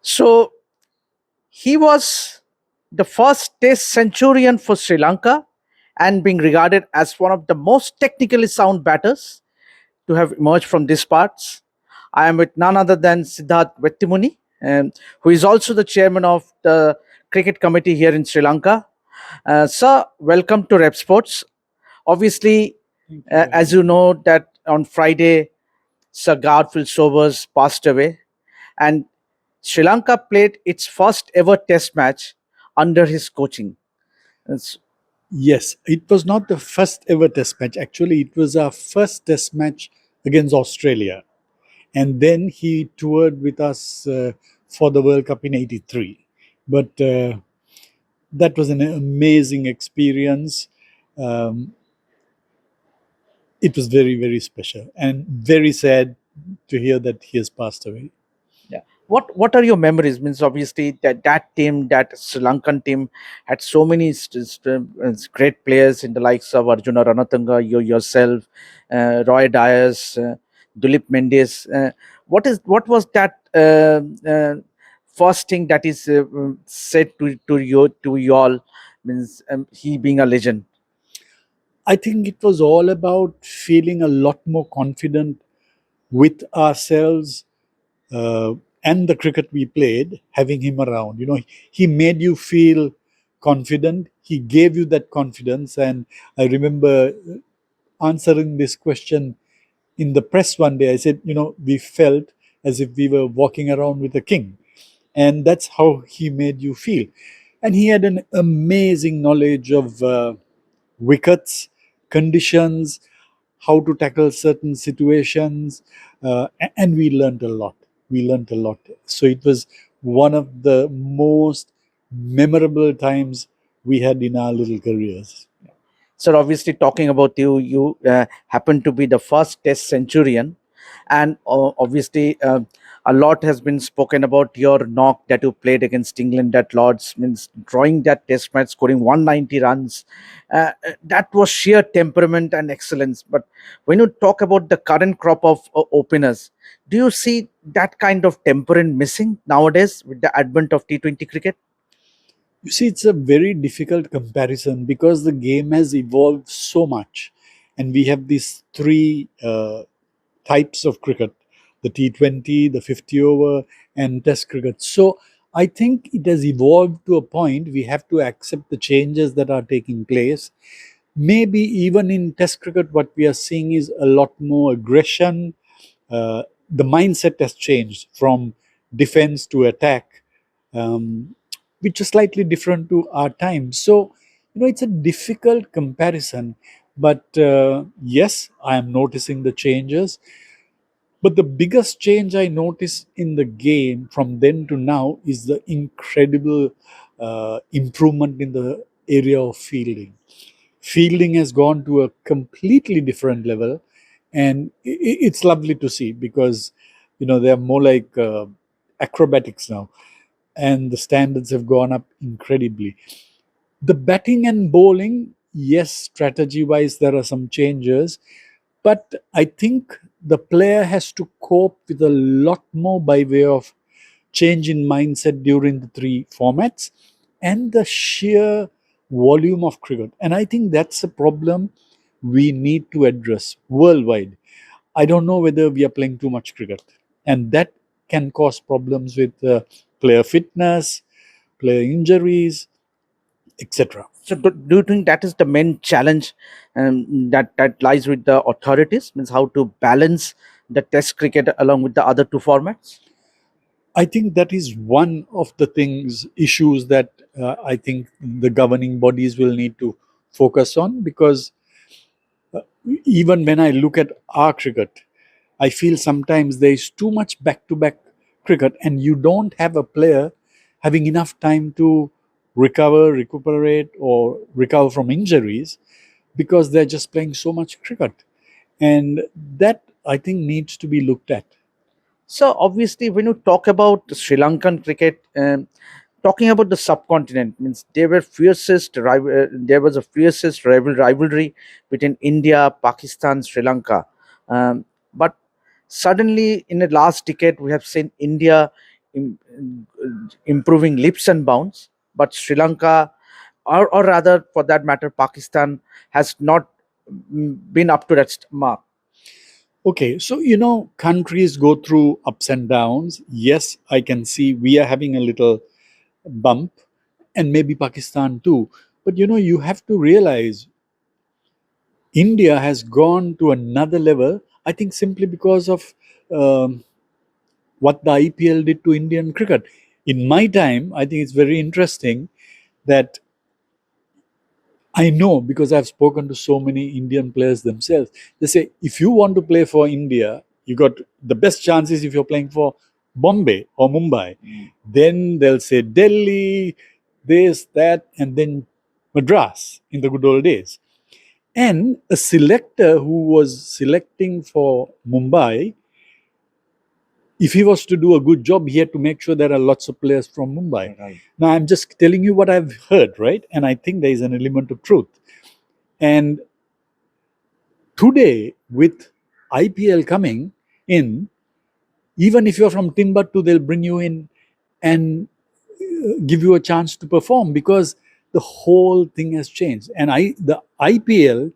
So he was the first Test centurion for Sri Lanka and being regarded as one of the most technically sound batters to have emerged from these parts. I am with none other than Sidath Wettimuny, who is also the chairman of the cricket committee here in Sri Lanka. Sir, welcome to Revsportz. Obviously, Thank you very as much. you know, that on Friday, Sir Garfield Sobers passed away, and Sri Lanka played its first ever Test match under his coaching. It's- Yes, it was not the first ever test match. Actually, it was our first test match against Australia. And then he toured with us for the World Cup in '83. But that was an amazing experience. Um, it was very, very special and very sad to hear that he has passed away. yeah. What are your memories? Means obviously that team, that Sri Lankan team, had so many great players in the likes of Arjuna Ranatanga, yourself, Roy Dyers, Dilip Mendes. What was that first thing that is said to you all? Means he being a legend. I think it was all about feeling a lot more confident with ourselves uh, and the cricket we played, having him around. He made you feel confident. He gave you that confidence. And I remember answering this question in the press one day. I said, we felt as if we were walking around with a king. And that's how he made you feel. And he had an amazing knowledge of wickets, conditions, how to tackle certain situations, and we learned a lot. We learned a lot. So it was one of the most memorable times we had in our little careers. So obviously, talking about you, you happen to be the first Test centurion, and obviously, a lot has been spoken about your knock that you played against England at Lords. Means drawing that Test match, scoring 190 runs. That was sheer temperament and excellence. But when you talk about the current crop of openers, do you see that kind of temperament missing nowadays with the advent of T20 cricket? You see, it's a very difficult comparison because the game has evolved so much. And we have these three types of cricket: the T20, the 50 over, and Test cricket. So I think it has evolved to a point we have to accept the changes that are taking place. Maybe even in Test cricket, what we are seeing is a lot more aggression. The mindset has changed from defense to attack, um, which is slightly different to our time. So, it's a difficult comparison. But yes, I am noticing the changes. But the biggest change I notice in the game from then to now is the incredible improvement in the area of fielding. Fielding has gone to a completely different level, and it's lovely to see because they're more like acrobatics now, and the standards have gone up incredibly. The batting and bowling, yes, strategy wise, there are some changes, but I think the player has to cope with a lot more by way of change in mindset during the three formats and the sheer volume of cricket. And I think that's a problem we need to address worldwide. I don't know whether we are playing too much cricket, and that can cause problems with player fitness, player injuries, etc. So do you think that is the main challenge that lies with the authorities? Means how to balance the Test cricket along with the other two formats? I think that is one of the issues that I think the governing bodies will need to focus on because even when I look at our cricket, I feel sometimes there is too much back to back cricket, and you don't have a player having enough time to recuperate, or recover from injuries because they're just playing so much cricket. And that I think needs to be looked at. So obviously, when you talk about the Sri Lankan cricket, talking about the subcontinent means there was a fiercest rivalry between India, Pakistan, Sri Lanka. But suddenly, in the last decade, we have seen India improving leaps and bounds, but Sri Lanka, or rather for that matter, Pakistan, has not been up to that mark. Okay, so countries go through ups and downs. Yes, I can see we are having a little bump, and maybe Pakistan too. But you have to realize India has gone to another level, I think, simply because of um, what the IPL did to Indian cricket. In my time, I think it's very interesting that I know, because I've spoken to so many Indian players themselves. They say if you want to play for India, you got the best chances if you're playing for Bombay or Mumbai. Then they'll say Delhi, this, that, and then Madras in the good old days. And a selector who was selecting for Mumbai, if he was to do a good job, he had to make sure there are lots of players from Mumbai. Right. Now, I'm just telling you what I've heard, right? And I think there is an element of truth. And today, with IPL coming in, even if you're from Timbuktu, they'll bring you in and give you a chance to perform, because the whole thing has changed. And the IPL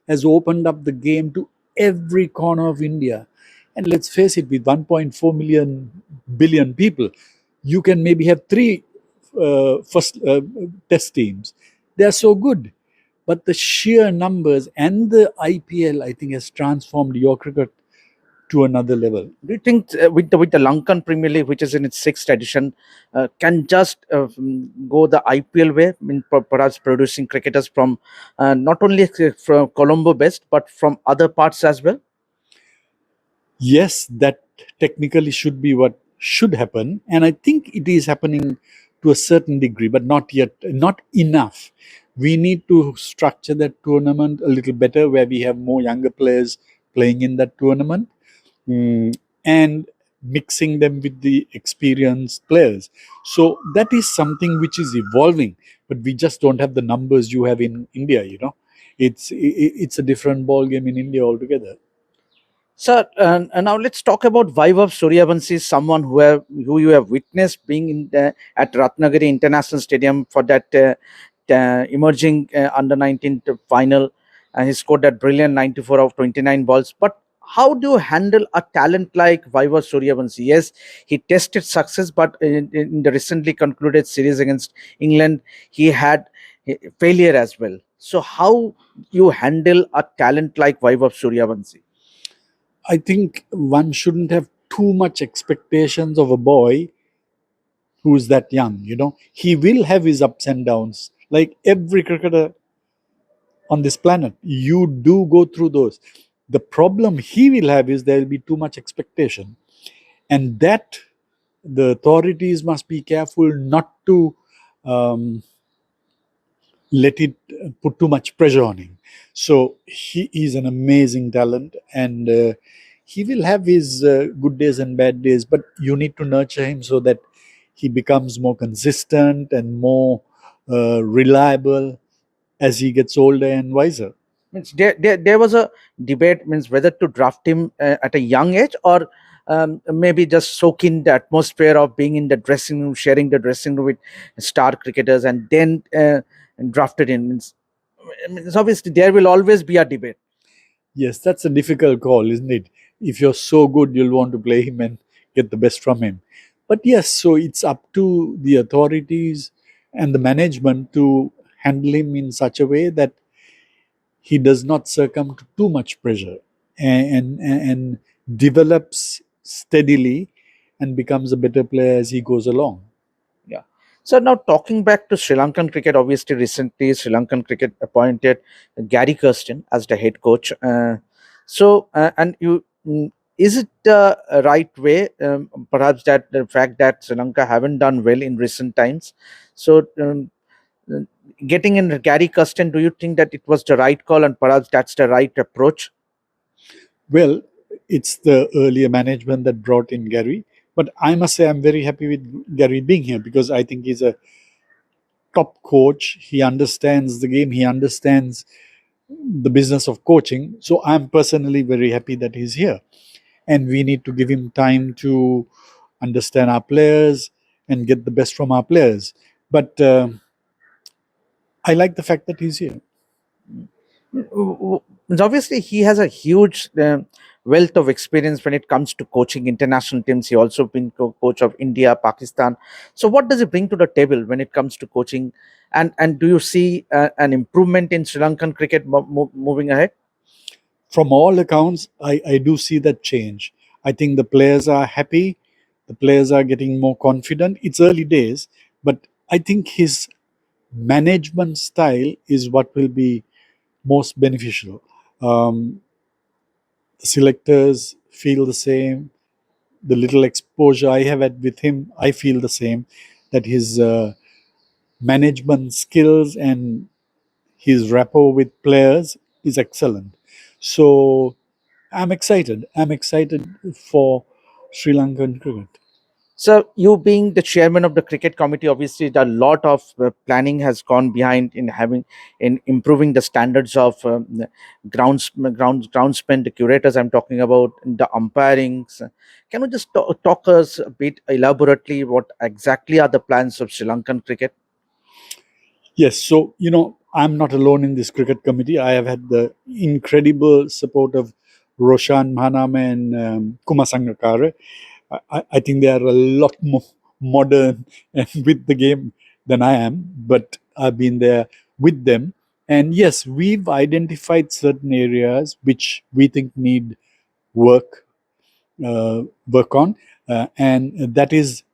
has opened up the game to every corner of India. And let's face it, with 1.4 billion people, you can maybe have three first test teams. They are so good. But the sheer numbers and the IPL, I think, has transformed your cricket to another level. Do you think with the Lankan Premier League, which is in its sixth edition, can just go the IPL way? I mean, perhaps producing cricketers from not only from Colombo based, but from other parts as well. Yes, that technically should be what should happen. And I think it is happening to a certain degree, but not yet, not enough. We need to structure that tournament a little better, where we have more younger players playing in that tournament, and mixing them with the experienced players. So that is something which is evolving, but we just don't have the numbers you have in India. It's a different ball game in India altogether. Sir, and now let's talk about Vaibhav Sooryavanshi, someone who you have witnessed being at Ratnagiri International Stadium for that emerging under 19 final. He scored that brilliant 94 of 29 balls. But how do you handle a talent like Vaibhav Sooryavanshi? Yes, he tested success, but in the recently concluded series against England, he had failure as well. So how you handle a talent like Vaibhav Sooryavanshi? I think one shouldn't have too much expectations of a boy who's that young. He will have his ups and downs, like every cricketer on this planet. You do go through those. The problem he will have is there will be too much expectation, and that the authorities must be careful not to um, let it put too much pressure on him. So he is an amazing talent, and he will have his good days and bad days, but you need to nurture him so that he becomes more consistent and more reliable as he gets older and wiser. Means there was a debate, means whether to draft him at a young age, or maybe just soak in the atmosphere of being in the dressing room, sharing the dressing room with star cricketers, and then drafted in. Means obviously there will always be a debate. Yes, that's a difficult call, isn't it? If you're so good, you'll want to play him and get the best from him. But yes, so it's up to the authorities and the management to handle him in such a way that he does not succumb to too much pressure, and develops steadily and becomes a better player as he goes along. Yeah. So now talking back to Sri Lankan cricket, obviously recently Sri Lankan cricket appointed Gary Kirsten as the head coach. And is it the right way? Perhaps that the fact that Sri Lanka haven't done well in recent times. So uh, getting in Gary Kirsten, do you think that it was the right call, and perhaps that's the right approach? Well, it's the earlier management that brought in Gary, but I must say I'm very happy with Gary being here, because I think he's a top coach. He understands the game, he understands the business of coaching. So I'm personally very happy that he's here. And we need to give him time to understand our players, and get the best from our players. But I like the fact that he's here. Obviously he has a huge wealth of experience when it comes to coaching international teams. He also been coach of India, Pakistan. So what does he bring to the table when it comes to coaching, and do you see an improvement in Sri Lankan cricket moving ahead? From all accounts, I do see that change. I think the players are happy, the players are getting more confident. It's early days, but I think his management style is what will be most beneficial. The selectors feel the same. The little exposure I have had with him, I feel the same. That his management skills and his rapport with players is excellent. So I'm excited. I'm excited for Sri Lankan cricket. So, you being the chairman of the cricket committee, obviously, a lot of planning has gone behind in having in improving the standards of groundsmen, the curators. I'm talking about the umpirings. Can you just talk us a bit elaborately what exactly are the plans of Sri Lankan cricket? Yes, so I'm not alone in this cricket committee. I have had the incredible support of Roshan Mahaname and Kumar Sangakkara. I think they are a lot more modern and with the game than I am, but I've been there with them. And yes, we've identified certain areas which we think need work work on, and that is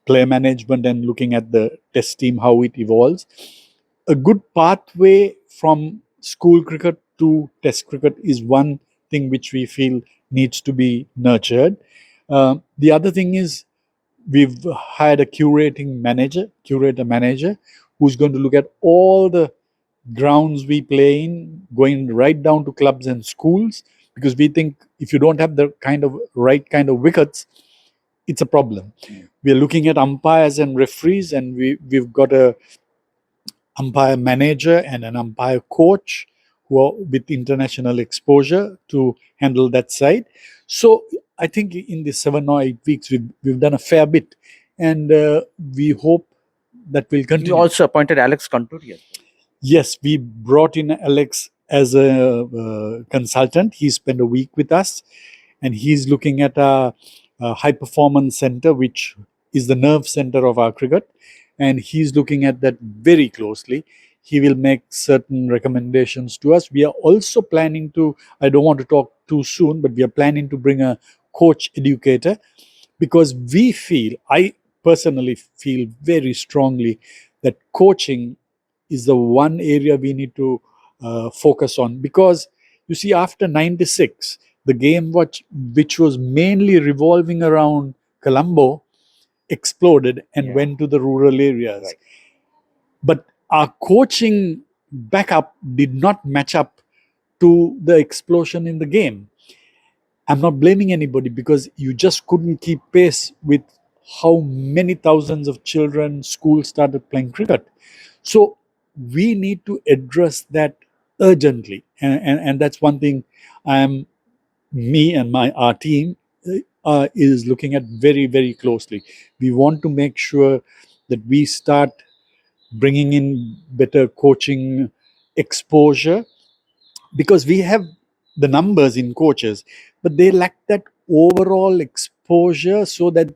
player management and looking at the test team, how it evolves. A good pathway from school cricket to test cricket is one thing which we feel needs to be nurtured. The other thing is we've hired a curator manager, who's going to look at all the grounds we play in, going right down to clubs and schools, because we think if you don't have the right kind of wickets, it's a problem. We are looking at umpires and referees, and we've got a umpire manager and an umpire coach who are with international exposure to handle that side. So I think in the 7 or 8 weeks we've done a fair bit, and we hope that will You continue. also appointed Alex Kanturi as well. Yes, we brought in Alex as a consultant. He spent a week with us, and he's looking at a high performance center, which is the nerve center of our cricket, and he's looking at that very closely. He will make certain recommendations to us. We are also planning to, I don't want to talk too soon, but we are planning to bring a coach educator, because I personally feel very strongly that coaching is the one area we need to focus on. Because you see, after 96, the game which was mainly revolving around Colombo exploded and went to the rural areas. Right. But our coaching backup did not match up to the explosion in the game. I'm not blaming anybody, because you just couldn't keep pace with how many thousands of children, schools started playing cricket. So we need to address that urgently. And that's one thing me and our team is looking at very, very closely. We want to make sure that we start bringing in better coaching exposure, because we have the numbers in coaches, but they lack that overall exposure, so that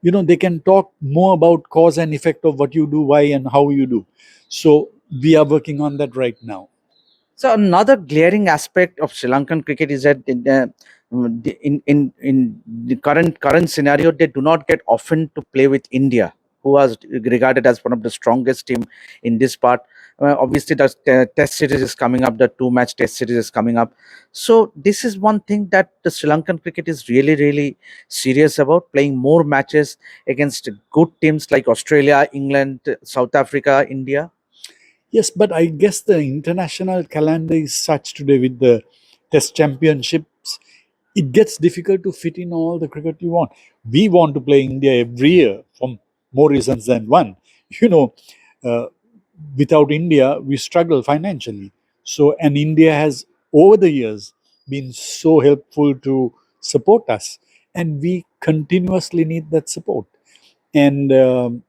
they can talk more about cause and effect of what you do, why, and how you do. So we are working on that right now. So another glaring aspect of Sri Lankan cricket is that in the current scenario, they do not get often to play with India, who was regarded as one of the strongest team in this part. Obviously, the test series is coming up. The two-match test series is coming up. So this is one thing that the Sri Lankan cricket is really serious about, playing more matches against good teams like Australia, England, South Africa, India. Yes, but I guess the international calendar is such today with the test championships, it gets difficult to fit in all the cricket you want. We want to play India every year for more reasons than one. You know, uh, without India, we struggle financially. So, and India has over the years been so helpful to support us. And we continuously need that support. And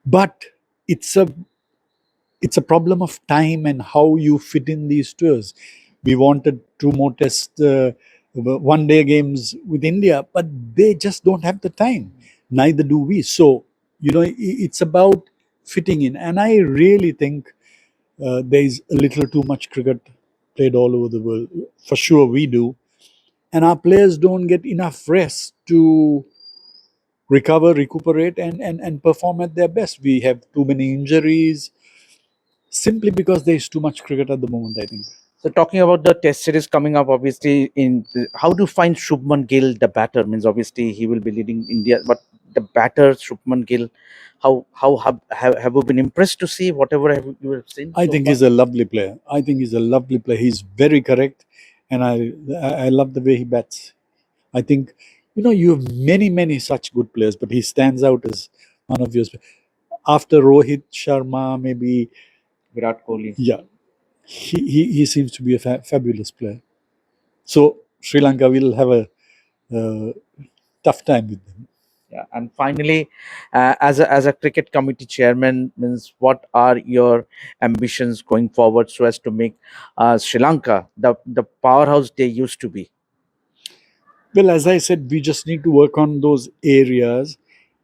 but it's a it's a problem of time and how you fit in these tours. We wanted two more test one day games with India, but they just don't have the time. Neither do we. So, it's about fitting in. And I really think there's a little too much cricket played all over the world. For sure, we do. And our players don't get enough rest to recover, recuperate, and perform at their best. We have too many injuries simply because there's too much cricket at the moment, I think. So talking about the test series coming up, obviously, how do you find Shubman Gill, the batter? Means obviously he will be leading India, but the batter Shubman Gill, how have you been impressed to see whatever you have seen I so think far? he's a lovely player. I think he's a lovely player. He's very correct, and I love the way he bats. I think you have many such good players, but he stands out as one of yours. After Rohit Sharma, maybe, Virat Kohli. yeah, he seems to be a fabulous player. So Sri Lanka will have a uh, tough time with them. Yeah, and finally, as a cricket committee chairman, means what are your ambitions going forward so as to make Sri Lanka the powerhouse they used to be? Well, as I said, we just need to work on those areas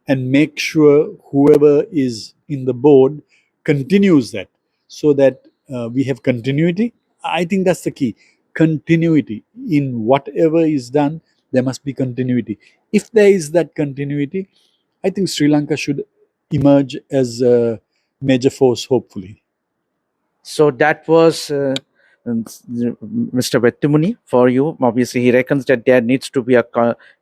and make sure whoever is in the board continues that, so that we have continuity. I think that's the key. Continuity in whatever is done, there must be continuity. If there is that continuity, I think Sri Lanka should emerge as a major force, hopefully. So that was Mr. Wettimuny for you. Obviously, he reckons that there needs to be a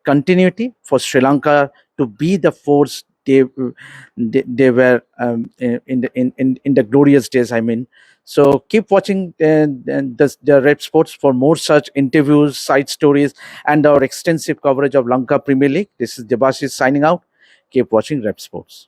continuity for Sri Lanka to be the force they were in the glorious days. I mean, so keep watching the Red Sports for more such interviews, side stories, and our extensive coverage of Lanka Premier League. This is Debasis signing out. Keep watching Red Sports.